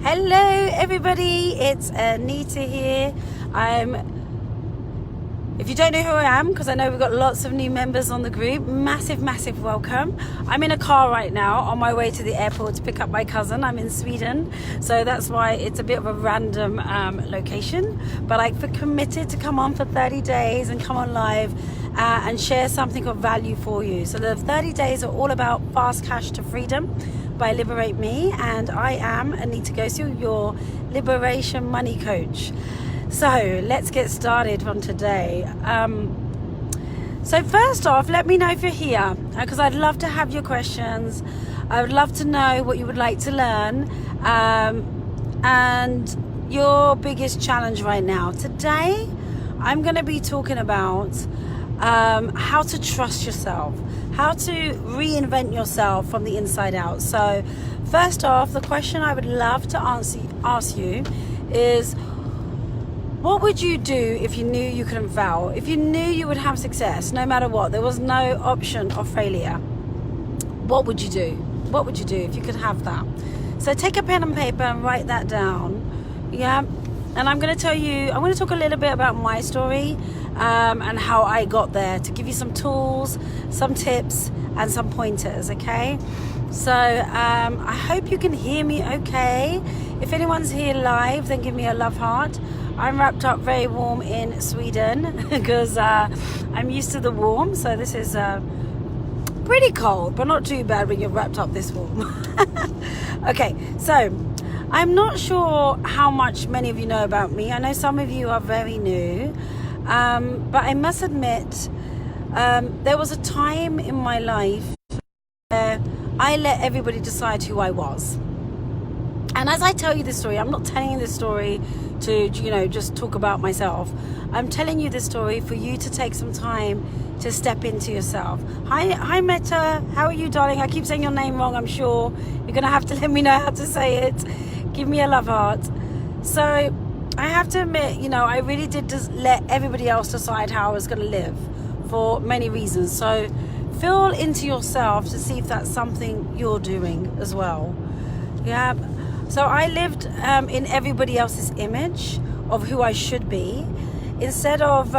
Hello everybody, it's Anita here. If you don't know who I am, because I know we've got lots of new members on the group, massive welcome. I'm in a car right now on my way to the airport to pick up my cousin. I'm in Sweden, so that's why it's a bit of a random location, but I've committed to come on for 30 days and come on live and share something of value for you. So the 30 days are all about Fast Cash to Freedom by Liberate Me, and I am Anita Gosu, your liberation money coach. So let's get started on today. So first off, let me know if you're here, because I'd love to have your questions. I would love to know what you would like to learn and your biggest challenge right now. Today, I'm going to be talking about how to trust yourself, how to reinvent yourself from the inside out. So first off, the question I would love to ask you is, what would you do if you knew you couldn't fail? If you knew you would have success no matter what, there was no option of failure, what would you do? What would you do if you could have that? So take a pen and paper and write that down. Yeah. And I'm going to talk a little bit about my story and how I got there, to give you some tools, some tips and some pointers, okay? So I hope you can hear me okay. If anyone's here live, then give me a love heart. I'm wrapped up very warm in Sweden because I'm used to the warm, so this is pretty cold, but not too bad when you're wrapped up this warm. Okay, so I'm not sure how much many of you know about me. I know some of you are very new, but I must admit, there was a time in my life where I let everybody decide who I was. And as I tell you this story, I'm not telling you this story to, just talk about myself. I'm telling you this story for you to take some time to step into yourself. Hi Meta, how are you, darling? I keep saying your name wrong, I'm sure. You're gonna have to let me know how to say it. Give me a love heart. So I have to admit, I really did just let everybody else decide how I was gonna live for many reasons. So feel into yourself to see if that's something you're doing as well. Yeah. So I lived in everybody else's image of who I should be, instead of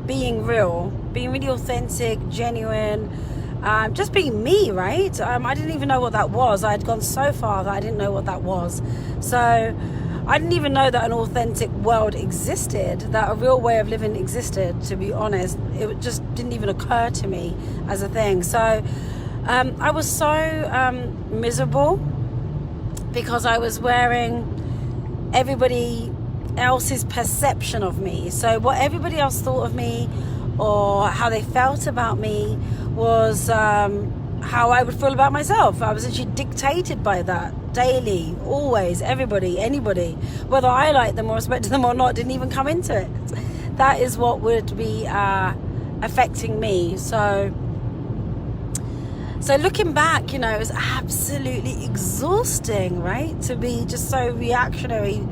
being real, being really authentic, genuine, just being me, right? I didn't even know what that was. I had gone so far that I didn't know what that was. So I didn't even know that an authentic world existed, that a real way of living existed, to be honest. It just didn't even occur to me as a thing. So I was so miserable, because I was wearing everybody else's perception of me. So what everybody else thought of me or how they felt about me was how I would feel about myself. I was actually dictated by that daily, always, everybody, anybody, whether I liked them or respected them or not, didn't even come into it. That is what would be affecting me. So looking back, it was absolutely exhausting, right? To be just so reactionary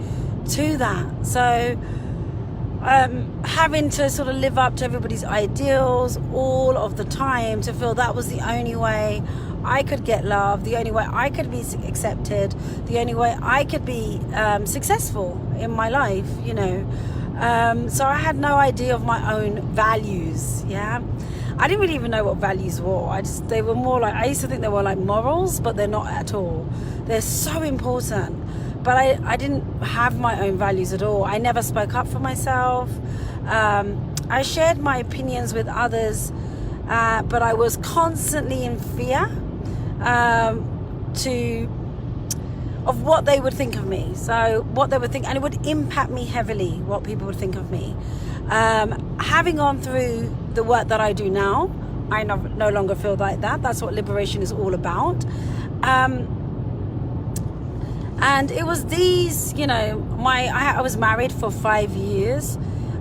to that. So having to sort of live up to everybody's ideals all of the time, to feel that was the only way I could get love, the only way I could be accepted, the only way I could be successful in my life, So I had no idea of my own values, yeah? I didn't really even know what values were. They were more like, I used to think they were like morals, but they're not at all. They're so important. But I didn't have my own values at all. I never spoke up for myself. I shared my opinions with others, but I was constantly in fear of what they would think of me. So what they would think, and it would impact me heavily, what people would think of me. Having gone through the work that I do now, I no longer feel like that. That's what liberation is all about. And it was these, I was married for 5 years,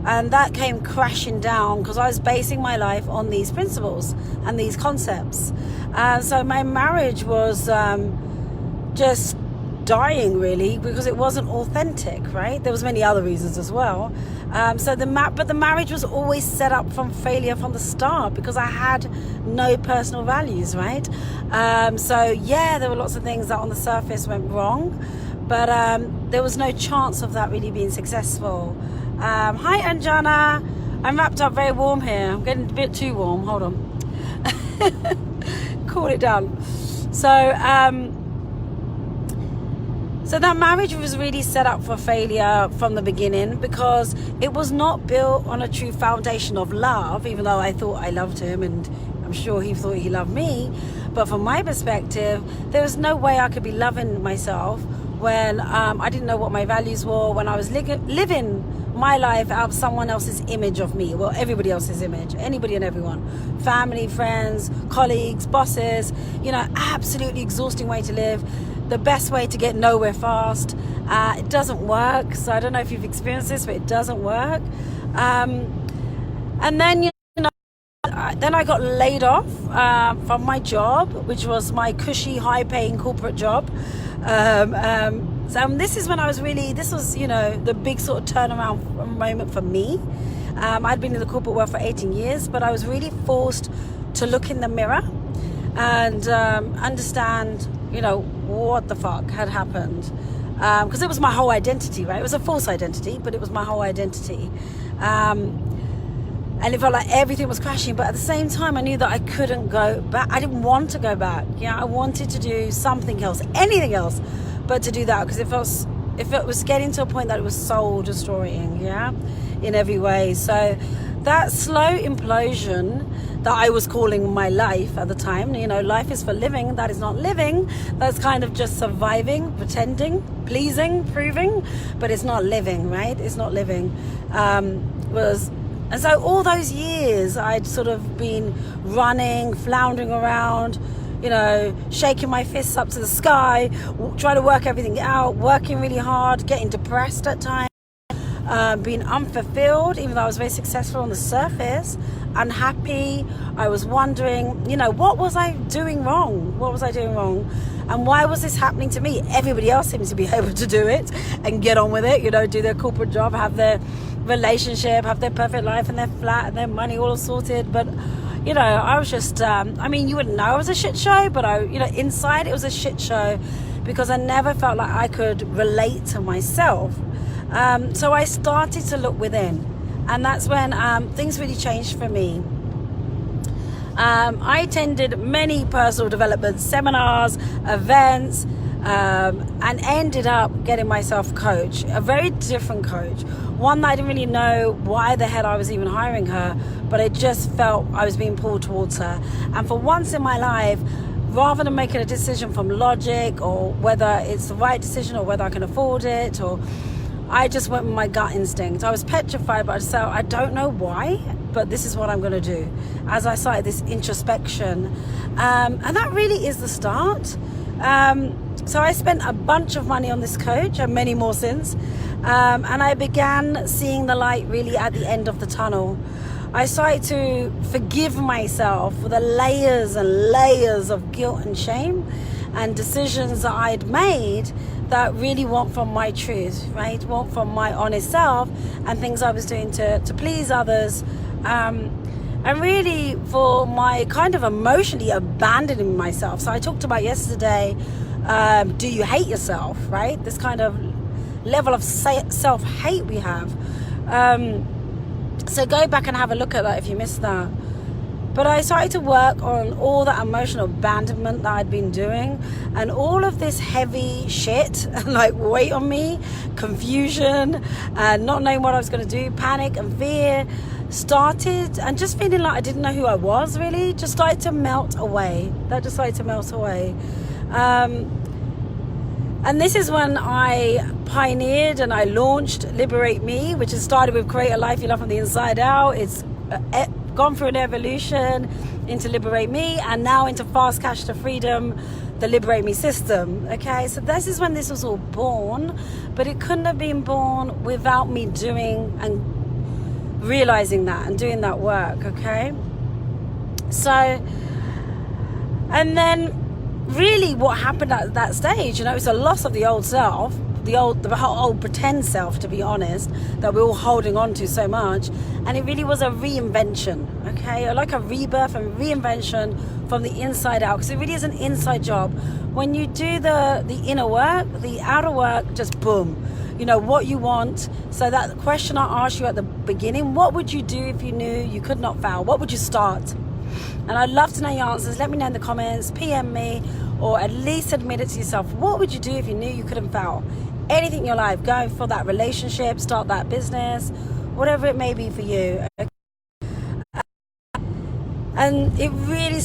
and that came crashing down because I was basing my life on these principles and these concepts. So my marriage was just dying, really, because it wasn't authentic, right? There was many other reasons as well. But the marriage was always set up from failure from the start, because I had no personal values, right? So yeah, there were lots of things that on the surface went wrong, but there was no chance of that really being successful. Hi Anjana, I'm wrapped up very warm here. I'm getting a bit too warm, hold on. Cool it down. So that marriage was really set up for failure from the beginning, because it was not built on a true foundation of love, even though I thought I loved him and I'm sure he thought he loved me. But from my perspective, there was no way I could be loving myself when I didn't know what my values were, when I was living my life out of someone else's image of me. Well, everybody else's image, anybody and everyone, family, friends, colleagues, bosses, absolutely exhausting way to live. The best way to get nowhere fast. It doesn't work. So I don't know if you've experienced this, but it doesn't work. And then, then I got laid off from my job, which was my cushy, high-paying corporate job. So this is when I was this was, the big sort of turnaround moment for me. I'd been in the corporate world for 18 years, but I was really forced to look in the mirror and understand, what the fuck had happened. Because it was my whole identity, right? It was a false identity, but it was my whole identity. And it felt like everything was crashing, but at the same time I knew that I couldn't go back. I didn't want to go back. I wanted to do something else, anything else but to do that, because if it was getting to a point that it was soul destroying, in every way. So that slow implosion that I was calling my life at the time, life is for living, that is not living, that's kind of just surviving, pretending, pleasing, proving, but it's not living, right? It's not living. And so all those years I'd sort of been running, floundering around, shaking my fists up to the sky, trying to work everything out, working really hard, getting depressed at times, being unfulfilled, even though I was very successful on the surface, unhappy. I was wondering, what was I doing wrong? What was I doing wrong? And why was this happening to me? Everybody else seems to be able to do it and get on with it, do their corporate job, have their relationship, have their perfect life and their flat and their money all sorted. But I was just you wouldn't know it was a shit show, but inside it was a shit show, because I never felt like I could relate to myself. So I started to look within, and that's when things really changed for me. I attended many personal development seminars, events, and ended up getting myself a coach, a very different coach, one that I didn't really know why the hell I was even hiring her, but I just felt I was being pulled towards her. And for once in my life, rather than making a decision from logic or whether it's the right decision or whether I can afford it, or I just went with my gut instinct. I was petrified, but I don't know why, but this is what I'm going to do. As I started this introspection, and that really is the start. So I spent a bunch of money on this coach, and many more since, and I began seeing the light really at the end of the tunnel. I started to forgive myself for the layers and layers of guilt and shame and decisions that I'd made that really weren't from my truth, right? Weren't from my honest self, and things I was doing to please others. And really for my kind of emotionally abandoning myself. So I talked about yesterday, do you hate yourself, right? This kind of level of self-hate we have. So go back and have a look at that if you missed that. But I started to work on all that emotional abandonment that I'd been doing, and all of this heavy shit, like weight on me, confusion, and not knowing what I was going to do, panic and fear, started, and just feeling like I didn't know who I was really, just started to melt away. That just started to melt away. And this is when I pioneered and I launched Liberate Me, which has started with Create a Life You Love from the Inside Out. It's gone through an evolution into Liberate Me, and now into Fast Cash to Freedom, the Liberate Me system. Okay, so this is when this was all born, but it couldn't have been born without me doing and realizing that and doing that work. Okay, so, and then really what happened at that stage, it's a loss of the old self, the whole old pretend self, to be honest, that we're all holding on to so much. And it really was a reinvention, okay? Like a rebirth and reinvention from the inside out, because it really is an inside job. When you do the inner work, the outer work, just boom. You know what you want. So that question I asked you at the beginning, what would you do if you knew you could not fail? What would you start? And I'd love to know your answers. Let me know in the comments, PM me, or at least admit it to yourself. What would you do if you knew you couldn't fail? Anything in your life, go for that relationship, start that business, whatever it may be for you. And it really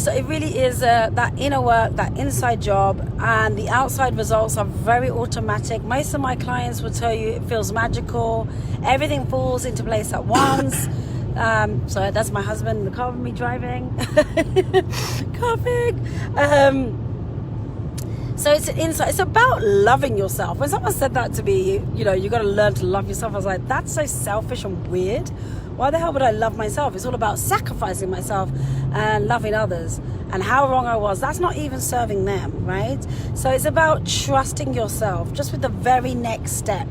is that inner work, that inside job, and the outside results are very automatic. Most of my clients will tell you it feels magical. Everything falls into place at once. So that's my husband in the car with me driving. Coughing. So it's inside. It's about loving yourself. When someone said that to me, you know, you got to learn to love yourself. I was like, that's so selfish and weird. Why the hell would I love myself? It's all about sacrificing myself and loving others. And how wrong I was. That's not even serving them, right? So it's about trusting yourself, just with the very next step.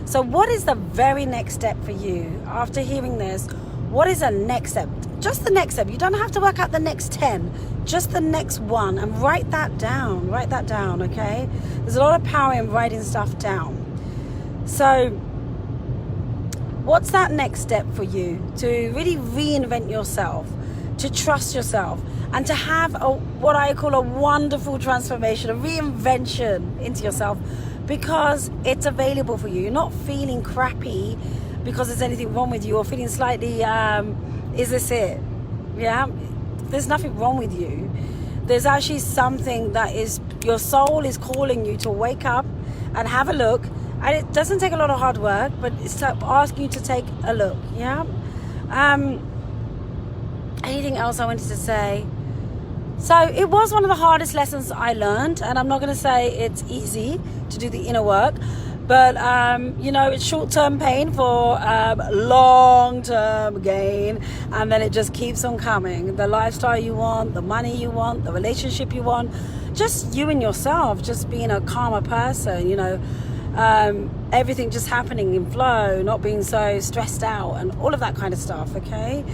So what is the very next step for you after hearing this? What is the next step? Just the next step. You don't have to work out the next 10. Just the next one. And write that down. Write that down, okay? There's a lot of power in writing stuff down. So what's that next step for you? To really reinvent yourself, to trust yourself, and to have what I call a wonderful transformation, a reinvention into yourself, because it's available for you. You're not feeling crappy because there's anything wrong with you, or feeling slightly, is this it? Yeah, there's nothing wrong with you. There's actually something that is, your soul is calling you to wake up and have a look. And it doesn't take a lot of hard work, but it's asking you to take a look. Yeah. Anything else I wanted to say? So it was one of the hardest lessons I learned, and I'm not going to say it's easy to do the inner work, but you know, it's short-term pain for long-term gain, and then it just keeps on coming. The lifestyle you want, the money you want, the relationship you want, just you and yourself, just being a calmer person, you know, everything just happening in flow, not being so stressed out, and all of that kind of stuff, okay?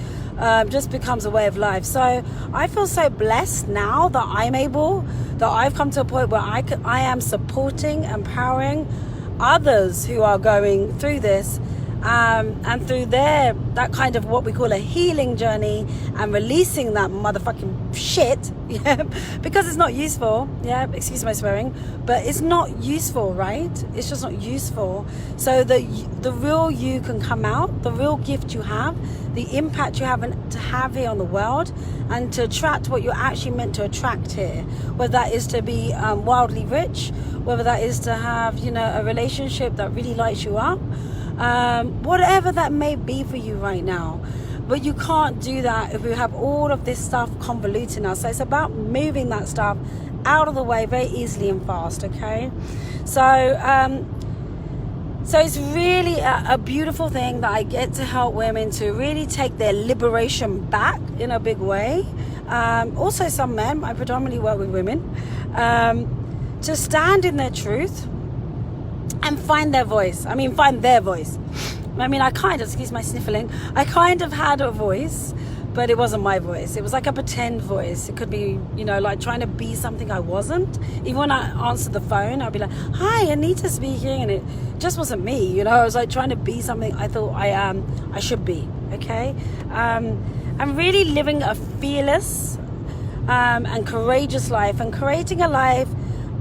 Just becomes a way of life. So I feel so blessed now that I've come to a point where I am supporting, empowering others who are going through this, and through that kind of what we call a healing journey, and releasing that motherfucking shit, yeah, because it's not useful, yeah, excuse my swearing, but it's not useful, right? It's just not useful. So the real you can come out, the real gift you have, the impact you have to have here on the world, and to attract what you're actually meant to attract here, whether that is to be wildly rich, whether that is to have, you know, a relationship that really lights you up, whatever that may be for you right now. But you can't do that if we have all of this stuff convoluting us. So it's about moving that stuff out of the way very easily and fast, okay? So it's really a beautiful thing that I get to help women to really take their liberation back in a big way. Also some men, I predominantly work with women, to stand in their truth and find their voice. I mean, find their voice. I mean, excuse my sniffling, I kind of had a voice, but it wasn't my voice. It was like a pretend voice. It could be, you know, like trying to be something I wasn't. Even when I answered the phone, I'd be like, hi, Anita speaking, and it just wasn't me, you know. I was like trying to be something I thought I should be, okay? I'm really living a fearless and courageous life, and creating a life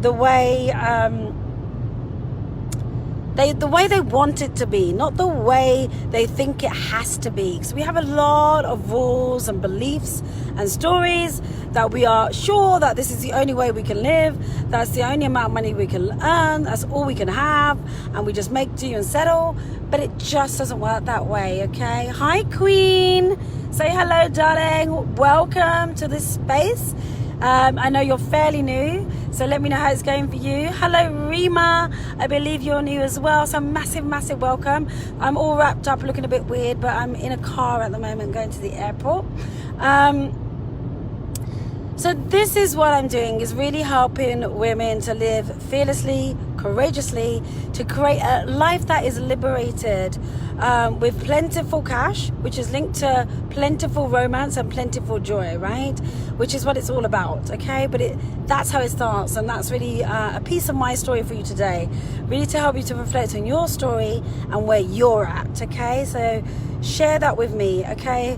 the way they want it to be, not the way they think it has to be. Because we have a lot of rules and beliefs and stories that we are sure that this is the only way we can live, that's the only amount of money we can earn, that's all we can have, and we just make do and settle. But it just doesn't work that way, okay? Hi, Queen. Say hello, darling. Welcome to this space. I know you're fairly new, so let me know how it's going for you. Hello, Rima. I believe you're new as well, so massive, massive welcome. I'm all wrapped up, looking a bit weird, but I'm in a car at the moment going to the airport. So this is what I'm doing, is really helping women to live fearlessly, courageously, to create a life that is liberated, with plentiful cash, which is linked to plentiful romance and plentiful joy, right? Which is what it's all about, okay? But that's how it starts, and that's really a piece of my story for you today, really to help you to reflect on your story and where you're at, okay? So share that with me, okay?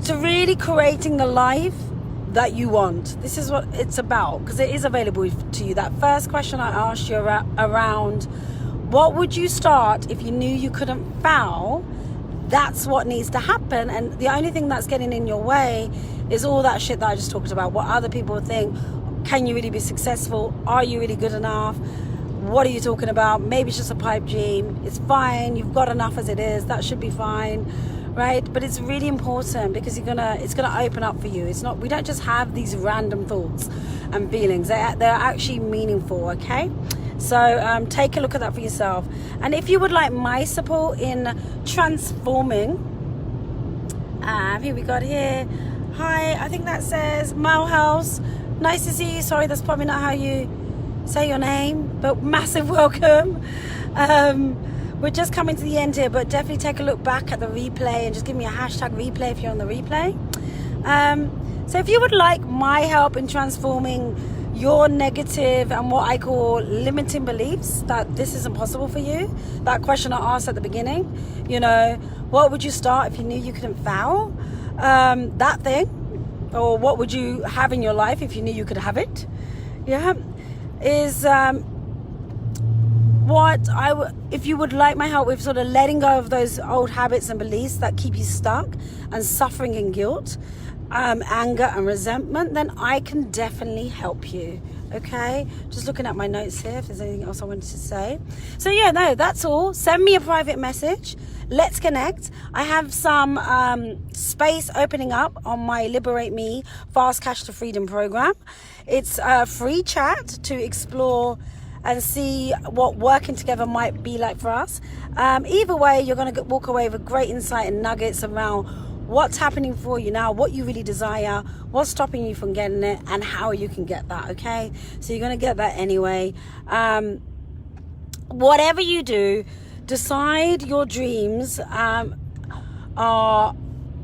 To really creating the life that you want. This is what it's about, because it is available to you. That first question I asked you around what would you start if you knew you couldn't fail, that's what needs to happen. And the only thing that's getting in your way is all that shit that I just talked about. What other people think. Can you really be successful? Are you really good enough? What are you talking about? Maybe it's just a pipe dream. It's fine. You've got enough as it is. That should be fine. Right? But it's really important, because it's gonna open up for you. It's not, we don't just have these random thoughts and feelings. They're actually meaningful, okay? So take a look at that for yourself. And if you would like my support in transforming, here we got here. Hi, I think that says Milehouse. Nice to see you. Sorry, that's probably not how you say your name, but massive welcome. We're just coming to the end here, but definitely take a look back at the replay and just give me a hashtag replay if you're on the replay. So if you would like my help in transforming your negative and what I call limiting beliefs, that this isn't possible for you, that question I asked at the beginning, you know, what would you start if you knew you couldn't fail? That thing, or what would you have in your life if you knew you could have it? Yeah, is if you would like my help with sort of letting go of those old habits and beliefs that keep you stuck and suffering in guilt, anger and resentment, then I can definitely help you. Okay, just looking at my notes here if there's anything else I wanted to say. So yeah, no, that's all. Send me a private message. Let's connect. I have some space opening up on my Liberate Me Fast Cash to Freedom program. It's a free chat to explore and see what working together might be like for us. Either way, you're going to walk away with great insight and nuggets around what's happening for you now, what you really desire, what's stopping you from getting it, and how you can get that, okay? So you're going to get that anyway. Whatever you do, decide your dreams are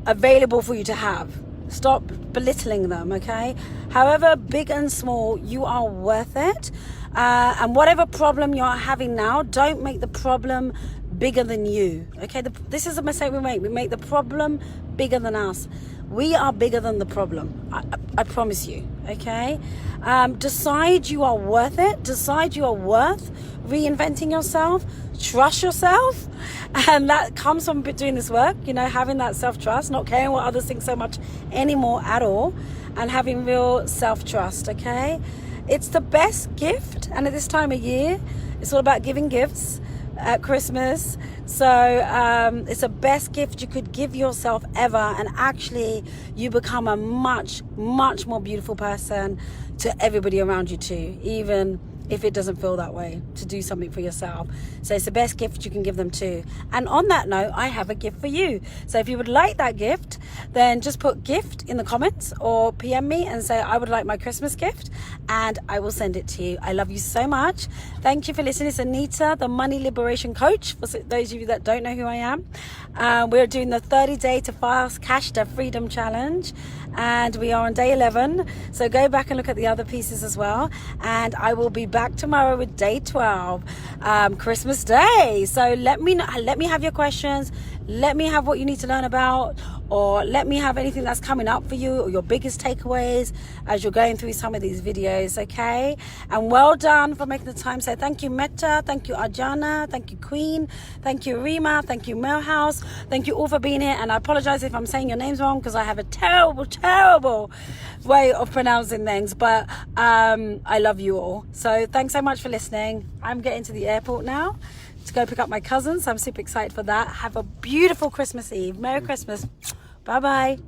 available for you to have. Stop belittling them, okay? However big and small, you are worth it. And whatever problem you're having now, don't make the problem bigger than you, okay? This is a mistake we make. We make the problem bigger than us. We are bigger than the problem. I promise you, okay? Decide you are worth it. Decide you are worth reinventing yourself. Trust yourself. And that comes from doing this work, you know, having that self-trust, not caring what others think so much anymore at all, and having real self-trust, okay? It's the best gift, and at this time of year, it's all about giving gifts at Christmas. So it's the best gift you could give yourself ever, and actually you become a much, much more beautiful person to everybody around you too, even if it doesn't feel that way, to do something for yourself. So it's the best gift you can give them too. And on that note, I have a gift for you. So if you would like that gift, then just put gift in the comments or PM me and say, I would like my Christmas gift, and I will send it to you. I love you so much. Thank you for listening. It's Anita, the Money Liberation Coach, for those of you that don't know who I am. We're doing the 30-day to Fast Cash to Freedom Challenge, and we are on day 11. So go back and look at the other pieces as well. And I will be back tomorrow with day 12, Christmas Day. So let me have your questions. Let me have what you need to learn about, or let me have anything that's coming up for you, or your biggest takeaways as you're going through some of these videos, okay? And well done for making the time. So thank you, Meta. Thank you, Arjana. Thank you, Queen. Thank you, Rima. Thank you, Millhouse. Thank you all for being here. And I apologize if I'm saying your names wrong, because I have a terrible, terrible way of pronouncing things. But I love you all. So thanks so much for listening. I'm getting to the airport now to go pick up my cousins. I'm super excited for that. Have a beautiful Christmas Eve. Merry Christmas. Bye-bye.